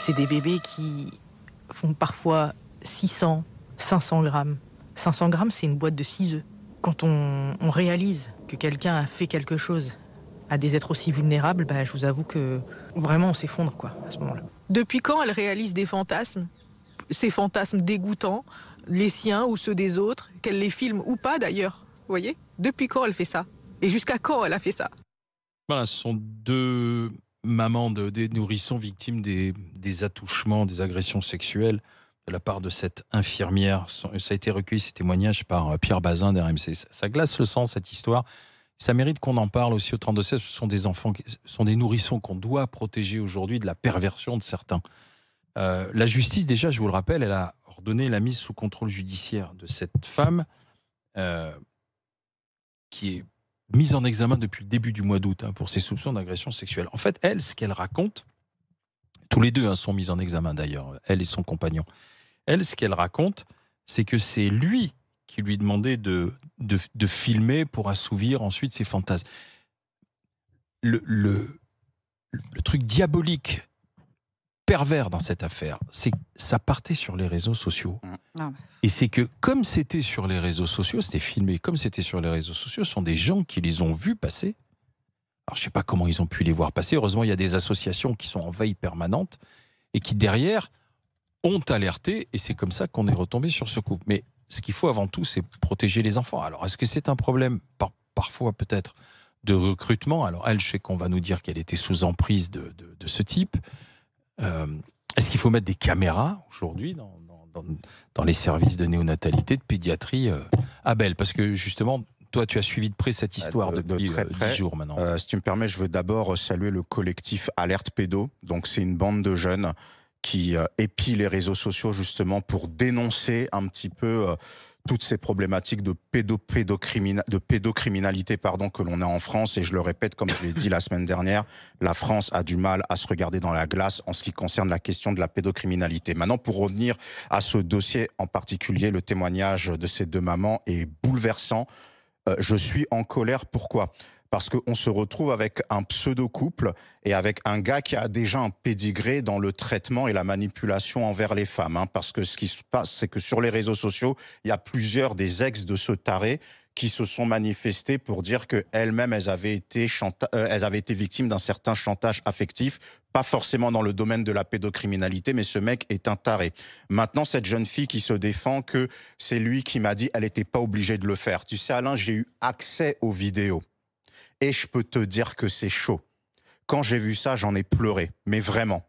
C'est des bébés qui font parfois 600, 500 grammes. 500 grammes, c'est une boîte de 6 œufs. Quand on réalise que quelqu'un a fait quelque chose à des êtres aussi vulnérables, je vous avoue que vraiment on s'effondre à ce moment-là. Depuis quand elle réalise des fantasmes, ces fantasmes dégoûtants, les siens ou ceux des autres, qu'elle les filme ou pas d'ailleurs, vous voyez ? Depuis quand elle fait ça ? Et jusqu'à quand elle a fait ça ? Voilà, ce sont deux mamans des nourrissons victimes des attouchements, des agressions sexuelles de la part de cette infirmière. Ça a été recueilli, ces témoignages, par Pierre Bazin d'RMC. Ça glace le sang, cette histoire. Ça mérite qu'on en parle aussi au 32-16. Ce sont des enfants, ce sont des nourrissons qu'on doit protéger aujourd'hui de la perversion de certains. La justice, déjà, je vous le rappelle, elle a ordonné la mise sous contrôle judiciaire de cette femme qui est mise en examen depuis le début du mois d'août pour ses soupçons d'agression sexuelle. En fait, elle, ce qu'elle raconte, tous les deux sont mis en examen d'ailleurs, elle et son compagnon. Elle, ce qu'elle raconte, c'est que c'est lui qui lui demandait de filmer pour assouvir ensuite ses fantasmes. Le truc diabolique, pervers dans cette affaire, c'est que ça partait sur les réseaux sociaux. Et c'est que comme c'était sur les réseaux sociaux, c'était filmé, comme c'était sur les réseaux sociaux, ce sont des gens qui les ont vus passer. Alors je ne sais pas comment ils ont pu les voir passer. Heureusement, il y a des associations qui sont en veille permanente et qui derrière ont alerté, et c'est comme ça qu'on est retombé sur ce couple. Mais ce qu'il faut avant tout, c'est protéger les enfants. Alors est-ce que c'est un problème parfois peut-être de recrutement ? Alors elle, je sais qu'on va nous dire qu'elle était sous emprise de ce type. Est-ce qu'il faut mettre des caméras aujourd'hui dans les services de néonatalité, de pédiatrie Abel, parce que justement, toi, tu as suivi de près cette histoire depuis 10 jours maintenant. Si tu me permets, je veux d'abord saluer le collectif Alerte Pédo. Donc, c'est une bande de jeunes qui épient les réseaux sociaux justement pour dénoncer un petit peu toutes ces problématiques de pédocriminalité que l'on a en France. Et je le répète, comme je l'ai dit la semaine dernière, la France a du mal à se regarder dans la glace en ce qui concerne la question de la pédocriminalité. Maintenant, pour revenir à ce dossier en particulier, le témoignage de ces deux mamans est bouleversant. Je suis en colère. Pourquoi ? Parce qu'on se retrouve avec un pseudo-couple et avec un gars qui a déjà un pédigré dans le traitement et la manipulation envers les femmes. Parce que ce qui se passe, c'est que sur les réseaux sociaux, il y a plusieurs des ex de ce taré qui se sont manifestés pour dire qu'elles-mêmes, elles avaient été victimes d'un certain chantage affectif, pas forcément dans le domaine de la pédocriminalité, mais ce mec est un taré. Maintenant, cette jeune fille qui se défend que c'est lui qui m'a dit elle n'était pas obligée de le faire. Tu sais, Alain, j'ai eu accès aux vidéos. Et je peux te dire que c'est chaud. Quand j'ai vu ça, j'en ai pleuré, mais vraiment.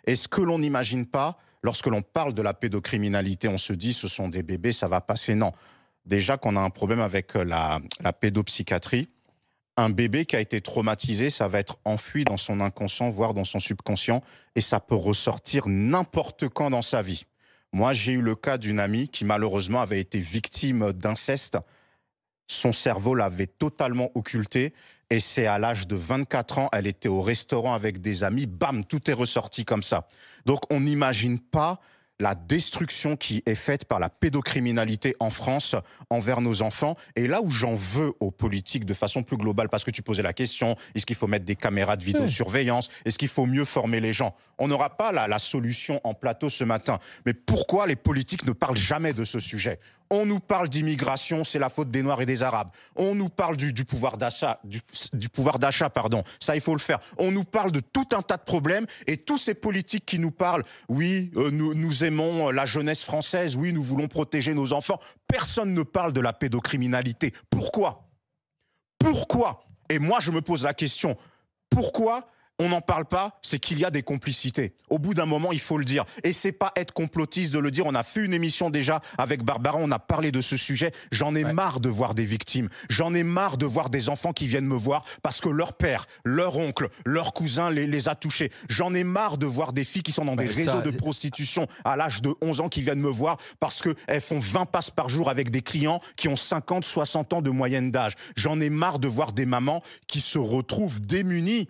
Et ce que l'on n'imagine pas, lorsque l'on parle de la pédocriminalité, on se dit ce sont des bébés, ça va passer. Non. Déjà qu'on a un problème avec la pédopsychiatrie, un bébé qui a été traumatisé, ça va être enfoui dans son inconscient, voire dans son subconscient, et ça peut ressortir n'importe quand dans sa vie. Moi, j'ai eu le cas d'une amie qui malheureusement avait été victime d'inceste. Son cerveau l'avait totalement occulté et c'est à l'âge de 24 ans, elle était au restaurant avec des amis, bam, tout est ressorti comme ça. Donc on n'imagine pas la destruction qui est faite par la pédocriminalité en France envers nos enfants. Et là où j'en veux aux politiques de façon plus globale, parce que tu posais la question, est-ce qu'il faut mettre des caméras de vidéosurveillance ? Est-ce qu'il faut mieux former les gens ? On n'aura pas la solution en plateau ce matin. Mais pourquoi les politiques ne parlent jamais de ce sujet ? On nous parle d'immigration, c'est la faute des Noirs et des Arabes. On nous parle du pouvoir d'achat, du pouvoir d'achat, pardon. Ça, il faut le faire. On nous parle de tout un tas de problèmes et tous ces politiques qui nous parlent, oui, nous aimons la jeunesse française, oui, nous voulons protéger nos enfants. Personne ne parle de la pédocriminalité. Pourquoi ? Pourquoi ? Et moi, je me pose la question, pourquoi on n'en parle pas, c'est qu'il y a des complicités. Au bout d'un moment, il faut le dire. Et c'est pas être complotiste de le dire. On a fait une émission déjà avec Barbara, on a parlé de ce sujet. J'en ai marre de voir des victimes. J'en ai marre de voir des enfants qui viennent me voir parce que leur père, leur oncle, leur cousin les a touchés. J'en ai marre de voir des filles qui sont dans des réseaux de prostitution à l'âge de 11 ans qui viennent me voir parce qu'elles font 20 passes par jour avec des clients qui ont 50, 60 ans de moyenne d'âge. J'en ai marre de voir des mamans qui se retrouvent démunies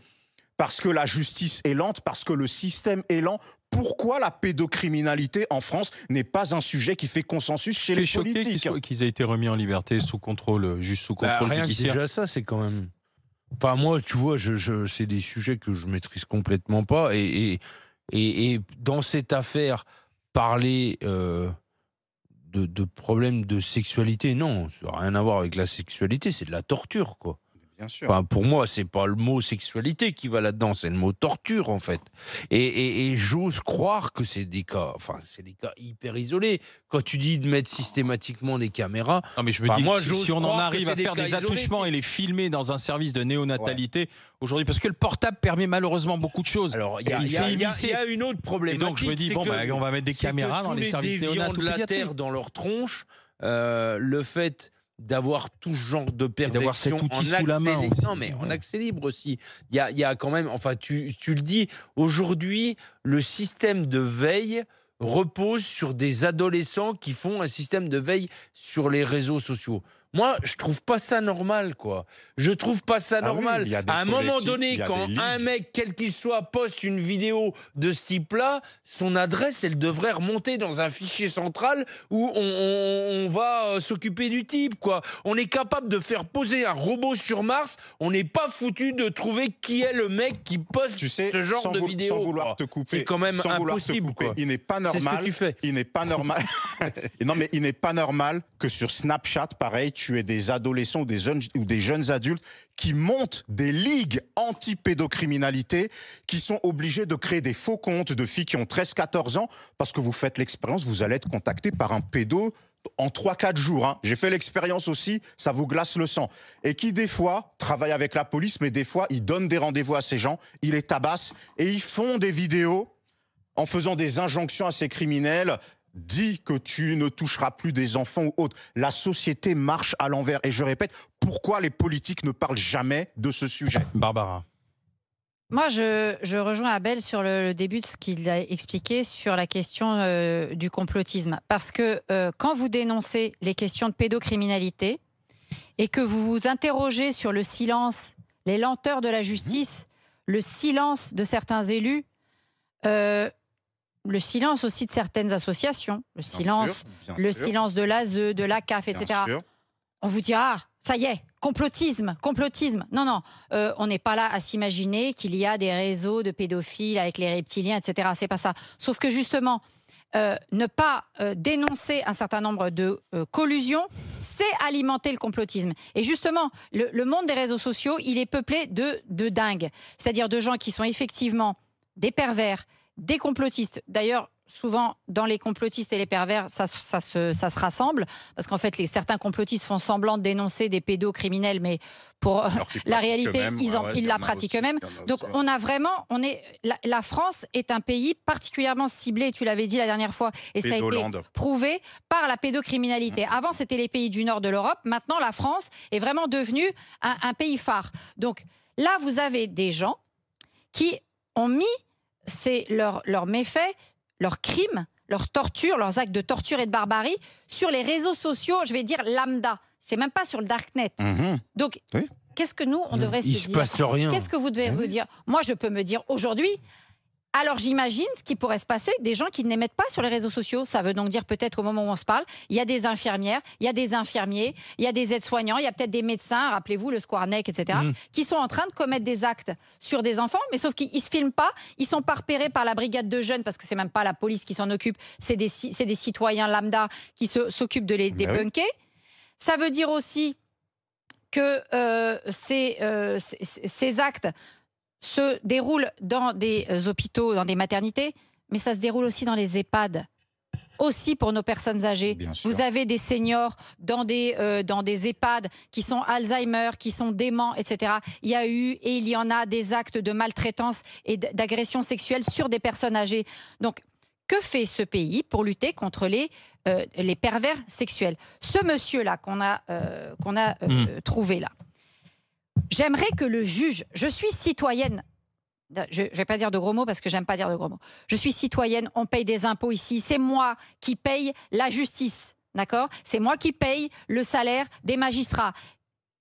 parce que la justice est lente, parce que le système est lent. Pourquoi la pédocriminalité en France n'est pas un sujet qui fait consensus chez les politiques ? Qu'ils aient été remis en liberté sous contrôle, juste sous contrôle judiciaire. Déjà ça, c'est quand même... Enfin moi, tu vois, c'est des sujets que je maîtrise complètement pas et Et dans cette affaire, parler de problèmes de sexualité, non, ça n'a rien à voir avec la sexualité, c'est de la torture, quoi. Bien sûr. Enfin, pour moi, c'est pas le mot sexualité qui va là-dedans, c'est le mot torture, en fait. Et j'ose croire que c'est des cas hyper isolés. Quand tu dis de mettre systématiquement des caméras... Non, mais je me dis, si on en arrive à faire des attouchements et les filmer dans un service de néonatalité, aujourd'hui, parce que le portable permet malheureusement beaucoup de choses. Alors, il y a une autre problématique. Et donc, je me dis, on va mettre des caméras dans les services néonataux de la terre dans leur tronche, le fait d'avoir tout genre de perversion sous la main aussi. Non, mais en accès libre aussi. Il y a quand même, enfin, tu le dis, aujourd'hui, le système de veille repose sur des adolescents qui font un système de veille sur les réseaux sociaux. Moi, je trouve pas ça normal, quoi. Je trouve pas ça normal. Oui, à un moment donné, quand un mec, quel qu'il soit, poste une vidéo de ce type-là, son adresse, elle devrait remonter dans un fichier central où on va s'occuper du type, quoi. On est capable de faire poser un robot sur Mars. On n'est pas foutu de trouver qui est le mec qui poste ce genre de vidéo. Sans vouloir te couper. C'est quand même impossible, quoi. Il n'est pas normal. C'est ce que tu fais. Il n'est pas normal. Non, mais il n'est pas normal que sur Snapchat, pareil, tu aies des adolescents ou des jeunes adultes qui montent des ligues anti-pédocriminalité, qui sont obligés de créer des faux comptes de filles qui ont 13-14 ans, parce que vous faites l'expérience, vous allez être contacté par un pédo en 3-4 jours. Hein. J'ai fait l'expérience aussi, ça vous glace le sang. Et qui, des fois, travaille avec la police, mais des fois, ils donnent des rendez-vous à ces gens, ils les tabassent, et ils font des vidéos en faisant des injonctions à ces criminels. Dis que tu ne toucheras plus des enfants ou autres. La société marche à l'envers. Et je répète, pourquoi les politiques ne parlent jamais de ce sujet? Barbara. Moi, je rejoins Abel sur le début de ce qu'il a expliqué sur la question du complotisme. Parce que quand vous dénoncez les questions de pédocriminalité et que vous vous interrogez sur le silence, les lenteurs de la justice, le silence de certains élus, le silence aussi de certaines associations, le silence de l'ASE, de la CAF, etc. On vous dit, ah, ça y est, complotisme. Non, on n'est pas là à s'imaginer qu'il y a des réseaux de pédophiles avec les reptiliens, etc. C'est pas ça. Sauf que justement, ne pas dénoncer un certain nombre de collusions, c'est alimenter le complotisme. Et justement, le monde des réseaux sociaux, il est peuplé de dingues. C'est-à-dire de gens qui sont effectivement des pervers, des complotistes. D'ailleurs, souvent, dans les complotistes et les pervers, ça se rassemble, parce qu'en fait, certains complotistes font semblant de dénoncer des pédocriminels, mais pour la réalité, ils la pratiquent eux-mêmes. Donc, on a vraiment... la France est un pays particulièrement ciblé, tu l'avais dit la dernière fois, et ça a été prouvé par la pédocriminalité. Avant, c'était les pays du nord de l'Europe. Maintenant, la France est vraiment devenue un pays phare. Donc, là, vous avez des gens qui ont mis leurs méfaits, leurs crimes, leurs tortures, leurs actes de torture et de barbarie sur les réseaux sociaux, je vais dire lambda. C'est même pas sur le darknet. Donc, qu'est-ce que nous, on devrait se dire? Il se passe rien. Qu'est-ce que vous devez vous dire? Moi, je peux me dire aujourd'hui, alors j'imagine ce qui pourrait se passer, des gens qui ne les mettent pas sur les réseaux sociaux. Ça veut donc dire peut-être au moment où on se parle, il y a des infirmières, il y a des infirmiers, il y a des aides-soignants, il y a peut-être des médecins, rappelez-vous le Squarneck, etc., qui sont en train de commettre des actes sur des enfants, mais sauf qu'ils ne se filment pas, ils ne sont pas repérés par la brigade de jeunes, parce que ce n'est même pas la police qui s'en occupe, c'est des citoyens lambda qui s'occupent de les débunker. Ça veut dire aussi que ces actes se déroule dans des hôpitaux, dans des maternités, mais ça se déroule aussi dans les EHPAD, aussi pour nos personnes âgées. Vous avez des seniors dans des EHPAD qui sont Alzheimer, qui sont déments, etc. Il y a eu et il y en a des actes de maltraitance et d'agression sexuelle sur des personnes âgées. Donc, que fait ce pays pour lutter contre les pervers sexuels? Ce monsieur-là qu'on a trouvé là, j'aimerais que le juge, je suis citoyenne, je ne vais pas dire de gros mots parce que j'aime pas dire de gros mots, je suis citoyenne, on paye des impôts ici, c'est moi qui paye la justice, d'accord? C'est moi qui paye le salaire des magistrats.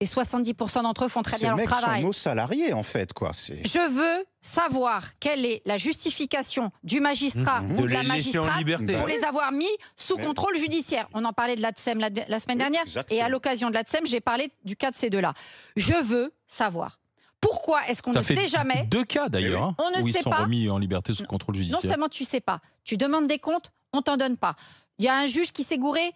Et 70% d'entre eux font très bien leur travail. Ces mecs sont nos salariés, en fait, quoi. Je veux savoir quelle est la justification du magistrat ou de la magistrate pour les avoir mis sous contrôle judiciaire. On en parlait de l'ATSEM la semaine dernière, et à l'occasion de l'ATSEM, j'ai parlé du cas de ces deux-là. Je veux savoir Pourquoi est-ce qu'on ne sait jamais? 2 cas d'ailleurs, on ne où sait ils sont remis en liberté sous contrôle judiciaire. Non seulement tu sais pas, tu demandes des comptes, on t'en donne pas. Il y a un juge qui s'est gouré,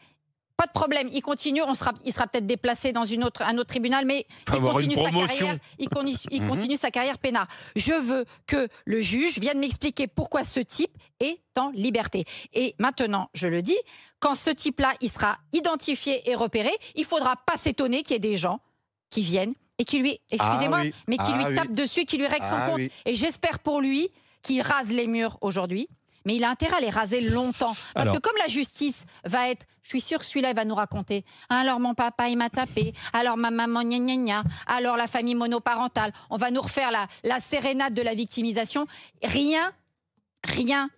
pas de problème, il continue, il sera peut-être déplacé dans un autre tribunal, mais il continue sa carrière peinard. Je veux que le juge vienne m'expliquer pourquoi ce type est en liberté. Et maintenant, je le dis, quand ce type-là, il sera identifié et repéré, il faudra pas s'étonner qu'il y ait des gens qui viennent et qui lui, excusez-moi, mais qui lui tapent dessus, qui lui règlent son compte. Et j'espère pour lui qu'il rase les murs aujourd'hui. Mais il a intérêt à les raser longtemps. Parce que comme la justice va être... Je suis sûre que celui-là, il va nous raconter. Alors, mon papa, il m'a tapé. Alors, ma maman, gna gna gna. Alors, la famille monoparentale. On va nous refaire la sérénade de la victimisation. Rien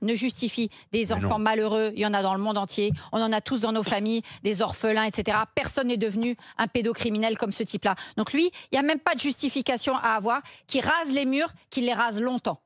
ne justifie des enfants malheureux. Il y en a dans le monde entier. On en a tous dans nos familles, des orphelins, etc. Personne n'est devenu un pédocriminel comme ce type-là. Donc lui, il n'y a même pas de justification à avoir. Qu'il rase les murs, qu'il les rase longtemps.